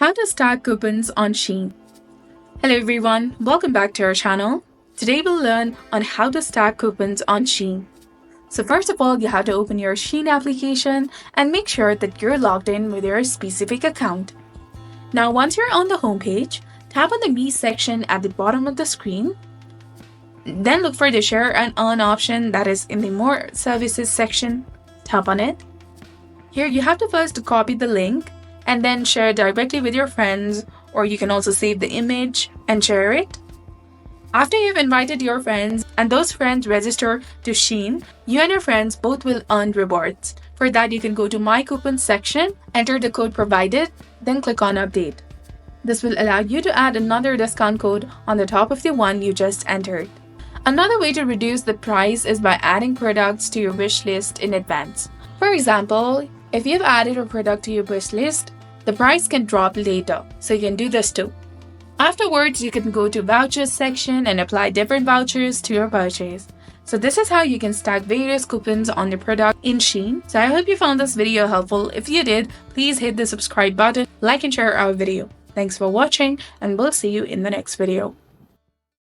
How to stack coupons on Shein. Hello everyone, welcome back to our channel. Today we'll learn on how to stack coupons on Shein. So first of all, you have to open your Shein application and make sure that you're logged in with your specific account. Now once you're on the homepage, tap on the Me section at the bottom of the screen. Then look for the Share and Earn option that is in the More Services section. Tap on it. Here you have to first copy the link and then share directly with your friends, or you can also save the image and share it. After you've invited your friends and those friends register to Shein, you and your friends both will earn rewards. For that, you can go to My Coupons section, enter the code provided, then click on Update. This will allow you to add another discount code on the top of the one you just entered. Another way to reduce the price is by adding products to your wish list in advance. For example, if you've added a product to your wish list, the price can drop later, so you can do this too. Afterwards, you can go to Vouchers section and apply different vouchers to your purchase. So this is how you can stack various coupons on your product in Shein. So I hope you found this video helpful. If you did, please hit the subscribe button, like and share our video. Thanks for watching, and we'll see you in the next video.